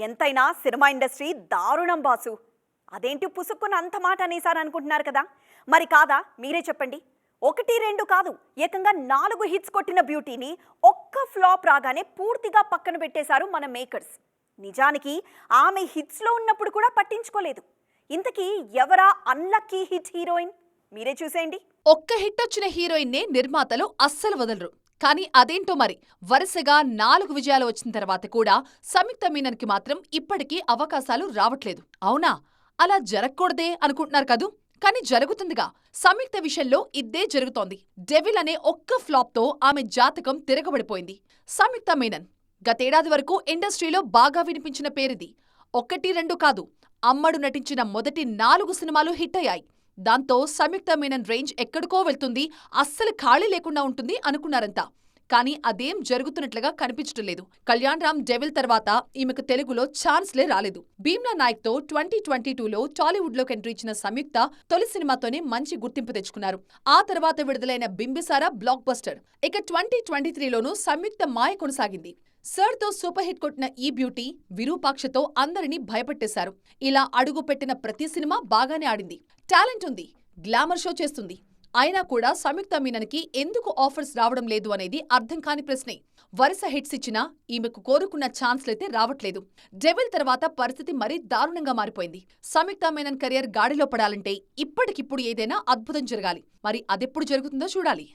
ఎంతైనా cinema industry దారుణం boss. అదేంటి పుసుక్కున అంత మాట అనేసారనుకుంటున్నారు కదా. మరి కాదా? మీరే చెప్పండి. ఒకటి రెండు కాదు, ఏకంగా 4 హిట్స్ కొట్టిన బ్యూటీని ఒక్క ఫ్లాప్ రాగానే పూర్తిగా పక్కన పెట్టేశారు మన మేకర్స్. నిజానికి ఆమె హిట్స్లో ఉన్నప్పుడు కూడా పట్టించుకోలేదు. ఇంతకీ ఎవరా అన్లక్కీ హిట్ హీరోయిన్? మీరే చూసేయండి. ఒక్క హిట్ వచ్చిన హీరోయిన్నే నిర్మాతలు అస్సలు వదలరు. కానీ అదేంటో మరి, వరుసగా 4 విజయాలు వచ్చిన తర్వాత కూడా సంయుక్త మీనన్కి మాత్రం ఇప్పటికీ అవకాశాలు రావట్లేదు. అవునా? అలా జరగకూడదే అనుకుంటున్నారు కదూ, కానీ జరుగుతుందిగా. సంయుక్త విషయంలో ఇద్దే జరుగుతోంది. డెవిల్ అనే ఒక్క ఫ్లాప్తో ఆమె జాతకం తిరగబడిపోయింది. సంయుక్త మీనన్ గతేడాది వరకు ఇండస్ట్రీలో బాగా వినిపించిన పేరిది. 1, 2 కాదు, అమ్మడు నటించిన మొదటి 4 సినిమాలు హిట్ అయ్యాయి. దాంతో సంయుక్త మీనన్ రేంజ్ ఎక్కడికో వెళ్తుంది, అస్సలు ఖాళీ లేకుండా ఉంటుంది అనుకున్నారంతా. కానీ అదేం జరుగుతున్నట్లుగా కనిపించట్లేదు. కళ్యాణ్ రామ్ డెవిల్ తర్వాత ఈమెకు తెలుగులో ఛాన్స్లే రాలేదు. భీమ్లా నాయక్తో 2022లో టాలీవుడ్లోకి ఎంట్రీ ఇచ్చిన సంయుక్త తొలి సినిమాతోనే మంచి గుర్తింపు తెచ్చుకున్నారు. ఆ తర్వాత విడుదలైన బింబిసారా బ్లాక్ బస్టర్. ఇక 2023లోనూ సంయుక్త మాయ కొనసాగింది. సర్తో సూపర్ హిట్ కొట్టిన ఈ బ్యూటీ విరూపాక్షతో అందరినీ భయపెట్టేశారు. ఇలా అడుగు పెట్టిన ప్రతి సినిమా బాగానే ఆడింది. టాలెంట్ ఉంది, గ్లామర్ షో చేస్తుంది. అయినా కూడా సంయుక్త మీనన్కి ఎందుకు ఆఫర్స్ రావడం లేదు అనేది అర్థం కాని ప్రశ్నే. వరుస హిట్స్ ఇచ్చినా ఈమెకు కోరుకున్న ఛాన్స్లైతే రావట్లేదు. డెవిల్ తర్వాత పరిస్థితి మరీ దారుణంగా మారిపోయింది. సంయుక్త మీనన్ కెరియర్ గాడిలో పడాలంటే ఇప్పటికిప్పుడు ఏదైనా అద్భుతం జరగాలి. మరి అదెప్పుడు జరుగుతుందో చూడాలి.